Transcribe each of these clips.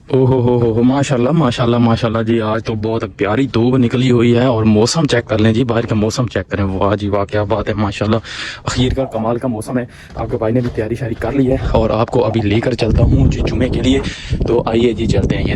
ओहो माशाल्लाह माशाल्लाह माशाल्लाह जी। आज तो बहुत प्यारी धूप निकली हुई है और मौसम चेक कर लें जी, बाहर का मौसम चेक करें। वाह जी वाह, क्या बात है माशाल्लाह। अखीर का कमाल का मौसम है। आपके भाई ने भी तैयारी शारी कर ली है और आपको अभी लेकर चलता हूँ जी जुमे के लिए। तो आइए जी चलते हैं। ये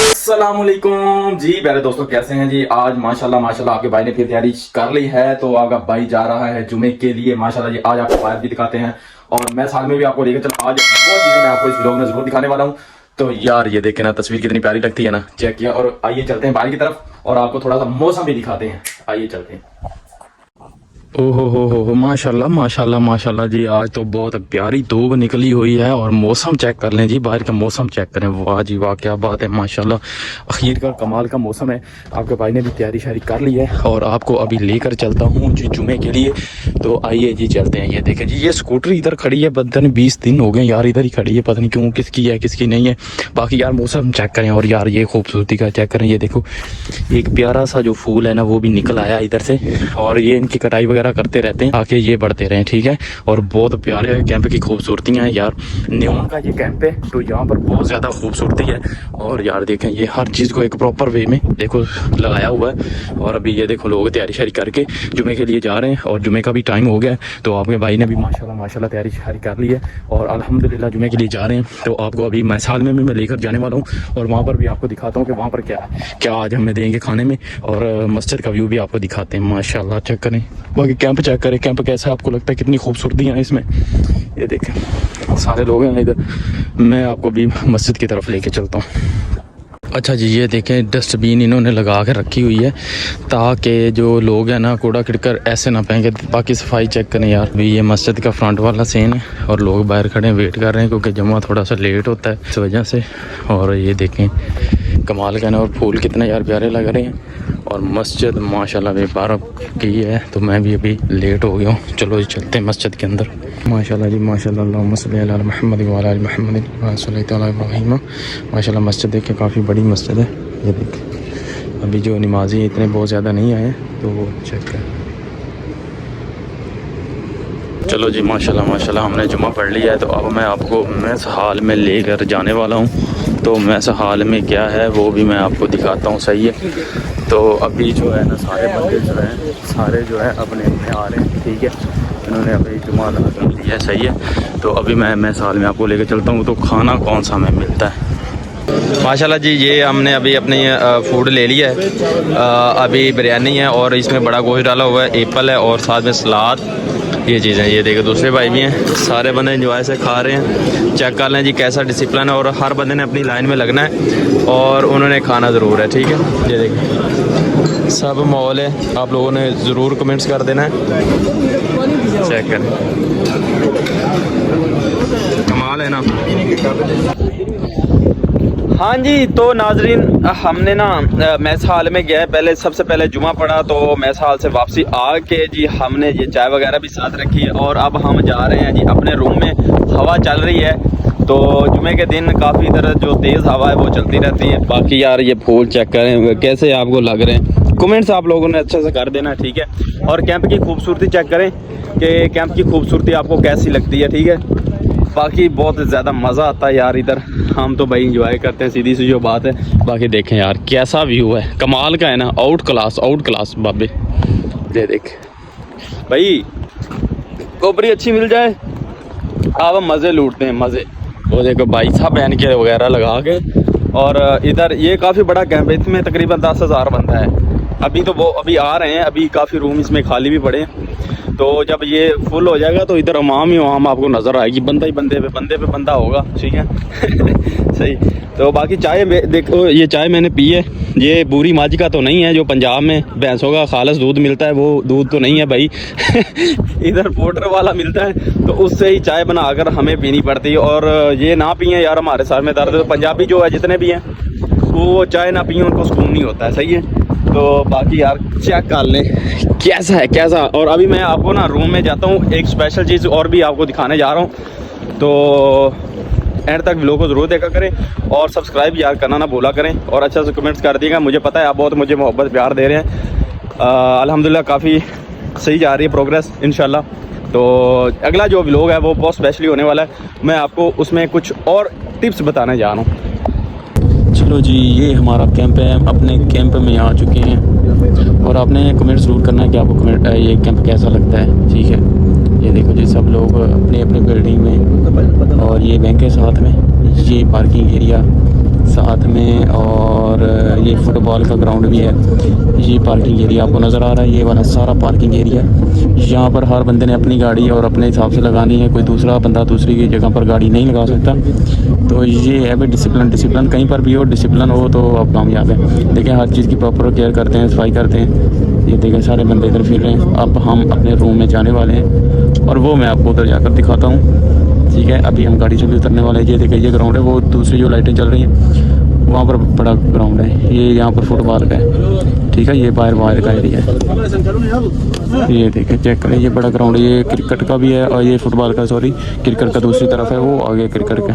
अस्सलामुअलैकुम जी प्यारे दोस्तों, कैसे हैं जी। आज माशाल्लाह माशाल्लाह आपके भाई ने फिर तैयारी कर ली है, तो आपका भाई जा रहा है जुमे के लिए माशाल्लाह जी। आज आपको बाहर भी दिखाते हैं और मैं साथ में भी आपको लेकर चल। आज बहुत चीजें मैं आपको इस व्लॉग में जरूर दिखाने वाला हूँ। तो यार ये देखे ना, तस्वीर कितनी प्यारी लगती है ना, चेक किया। और आइए चलते हैं बाहर की तरफ और आपको थोड़ा सा मौसम भी दिखाते हैं। आइए चलते हैं। ओहो माशाल्लाह माशाल्लाह माशाल्लाह जी। आज तो बहुत प्यारी धूप निकली हुई है और मौसम चेक कर लें जी, बाहर का मौसम चेक करें। वाह जी वाह, क्या बात है माशाल्लाह। अखीर का कमाल का मौसम है। आपके भाई ने भी तैयारी शारी कर ली है और आपको अभी लेकर चलता हूँ जी जुमे के लिए। तो आइए जी चलते हैं। ये देखें जी, ये स्कूटर इधर खड़ी है, पता नहीं 20 दिन हो गए यार इधर ही खड़ी है, पता नहीं क्यों, किसकी है किसकी नहीं है। बाकी यार मौसम चेक करें और यार ये खूबसूरती का चेक करें। ये देखो एक प्यारा सा जो फूल है ना वो भी निकल आया इधर से, और ये इनकी कटाई वगैरह करते रहते हैं ताकि ये बढ़ते रहें, ठीक है। और बहुत प्यारे कैंप की खूबसूरतियाँ हैं यार। न्यून का ये कैंप है तो यहाँ पर बहुत ज़्यादा खूबसूरती है। और यार देखें ये हर चीज़ को एक प्रॉपर वे में देखो लगाया हुआ है। और अभी ये देखो लोग तैयारी शारी करके जुमे के लिए जा रहे हैं और जुमे का भी टाइम हो गया है। तो आपके भाई ने भी माशाल्लाह माशाल्लाह तैयारी शारी कर ली है और अल्हम्दुलिल्लाह जुमे के लिए जा रहे हैं। तो आपको अभी मैं साल में भी मैं लेकर जाने वाला हूँ और वहाँ पर भी आपको दिखाता हूँ कि वहाँ पर क्या आज हमें देंगे खाने में, और मस्जिद का व्यू भी आपको दिखाते हैं। माशाल्लाह चेक करें, बाकी कैंप चेक करें, कैंप कैसा आपको लगता है, कितनी खूबसूरती है इसमें। ये देखें सारे लोग हैं इधर। मैं आपको भी मस्जिद की तरफ लेके चलता हूँ। अच्छा जी, ये देखें डस्टबिन इन्होंने लगा के रखी हुई है ताकि जो लोग हैं ना कूड़ा किड़कर ऐसे ना फेंके। बाकी सफाई चेक करें यार। भी ये मस्जिद का फ्रंट वाला सीन है और लोग बाहर खड़े हैं, वेट कर रहे हैं क्योंकि जुम्मा थोड़ा सा लेट होता है इस वजह से। और ये देखें कमाल का ना, और फूल कितने यार प्यारे लग रहे हैं। और मस्जिद माशाल्लाह भी बारह की है, तो मैं भी अभी लेट हो गया हूँ। चलो जी चलते हैं मस्जिद के अंदर। माशाल्लाह जी माशाल्लाह, अल्लाहुम्मा सल्ली अला मुहम्मद व अला आलि मुहम्मद व सल्लल्लाहु अला इब्राहीम। माशाल्लाह मस्जिद देखिए काफ़ी बड़ी मस्जिद है। ये देखिए अभी जो नमाजी इतने बहुत ज़्यादा नहीं आए तो वो चेक करें। चलो जी माशाल्लाह माशाल्लाह हमने जुमा पढ़ लिया है। तो अब मैं आपको मैस हाल में लेकर जाने वाला हूँ। तो मैस हाल में क्या है वो भी मैं आपको दिखाता हूँ, सही है। तो अभी जो है ना सारे बंदे जो हैं सारे जो है अपने अपने आ रहे हैं, ठीक है। इन्होंने अभी जुमा अदा कर लिया है, सही है। तो अभी मैं हाल में आपको लेकर चलता हूँ। तो खाना कौन सा हमें मिलता है माशाल्लाह जी। ये हमने अभी अपनी फूड ले लिया है। अभी बिरयानी है और इसमें बड़ा गोश्त डाला हुआ है, एप्पल है और साथ में सलाद, ये चीज़ें। ये देखो दूसरे भाई भी हैं, सारे बंदे एंजॉय से खा रहे हैं। चेक कर लें जी कैसा डिसिप्लिन है, और हर बंदे ने अपनी लाइन में लगना है और उन्होंने खाना ज़रूर है, ठीक है। ये देखिए सब माहौल है, आप लोगों ने ज़रूर कमेंट्स कर देना है। चेक करें कमाल है ना। हाँ जी, तो नाजरीन हमने ना मैस हाल में गया है, पहले सबसे पहले जुमा पड़ा। तो मैस हाल से वापसी आके जी हमने ये चाय वगैरह भी साथ रखी है और अब हम जा रहे हैं जी अपने रूम में। हवा चल रही है तो जुमे के दिन काफ़ी इधर जो तेज़ हवा है वो चलती रहती है। बाकी यार ये फूल चेक करें कैसे आपको लग रहे हैं, कमेंट्स आप लोगों ने अच्छे से कर देना, ठीक है। और कैंप की खूबसूरती चेक करें कि कैंप की खूबसूरती आपको कैसी लगती है, ठीक है। बाकी बहुत ज़्यादा मज़ा आता है यार इधर, हम तो भाई इंजॉय करते हैं, सीधी सी जो बात है। बाकी देखें यार कैसा व्यू है, कमाल का है ना, आउट क्लास बाबे। ये देख भाई कोपरी अच्छी मिल जाए अब मज़े लूटते हैं मज़े। वो देखो भाई साहब पहन के वगैरह लगा के। और इधर ये काफ़ी बड़ा कैंप है, इसमें तकरीबन 10,000 बंदा है। अभी तो वो अभी आ रहे हैं, अभी काफ़ी रूम इसमें खाली भी पड़े हैं। तो जब ये फुल हो जाएगा तो इधर अमाम ही अमाम आपको नज़र आएगी, बंदा ही बंदे पे बंदा होगा, ठीक है। सही। तो बाकी चाय देखो, ये चाय मैंने पी है, ये बूरी माजी का तो नहीं है जो पंजाब में भैंसों का खालस दूध मिलता है, वो दूध तो नहीं है भाई। इधर पाउडर वाला मिलता है, तो उससे ही चाय बनाकर हमें पीनी पड़ती है। और ये ना पिए यार हमारे सर में दर्द। पंजाबी जो है जितने भी हैं वो चाय ना पिए उनको सुकून नहीं होता है, सही है। तो बाकी यार चेक कर लें कैसा है कैसा। और अभी मैं आपको ना रूम में जाता हूँ, एक स्पेशल चीज़ और भी आपको दिखाने जा रहा हूँ। तो एंड तक व्लॉग को ज़रूर देखा करें और सब्सक्राइब यार करना ना भूला करें और अच्छा से कमेंट्स कर दिएगा। मुझे पता है आप बहुत मुझे मोहब्बत प्यार दे रहे हैं। अल्हम्दुलिल्लाह काफ़ी सही जा रही है प्रोग्रेस इंशाल्लाह। तो अगला जो व्लॉग है वो बहुत स्पेशली होने वाला है, मैं आपको उसमें कुछ और टिप्स बताने जा रहा हूँ। लो जी, ये हमारा कैंप है। हम अपने कैंप में आ चुके हैं और आपने कमेंट ज़रूर करना है कि आपको कमेंट ये कैंप कैसा लगता है। ठीक है, ये देखो जी, सब लोग अपने अपने बिल्डिंग में, और ये बैंक है साथ में, ये पार्किंग एरिया साथ में, और ये फुटबॉल का ग्राउंड भी है। ये पार्किंग एरिया आपको नज़र आ रहा है, ये वाला सारा पार्किंग एरिया। यहाँ पर हर बंदे ने अपनी गाड़ी और अपने हिसाब से लगानी है, कोई दूसरा बंदा दूसरी की जगह पर गाड़ी नहीं लगा सकता। तो ये है भाई डिसिप्लिन कहीं पर भी हो, डिसिप्लिन हो तो आप कामयाब है। देखिए हर चीज़ की प्रॉपर केयर करते हैं, सफाई करते हैं। ये देखें सारे बंदे इधर फिर रहे हैं। अब हम अपने रूम में जाने वाले हैं और वो मैं आपको उधर जाकर दिखाता हूँ। ठीक है, अभी हम गाड़ी से भी उतरने वाले हैं। ये देखिए ये ग्राउंड है, वो दूसरी जो लाइटें चल रही हैं वहाँ पर बड़ा ग्राउंड है। ये यहाँ पर फुटबॉल का है। ठीक है, ये बाहर का एरिया है। ये देखिए चेक करें, ये बड़ा ग्राउंड है। ये क्रिकेट का भी है और ये फुटबॉल का, सॉरी क्रिकेट का दूसरी तरफ है, वो आगे क्रिकेट का।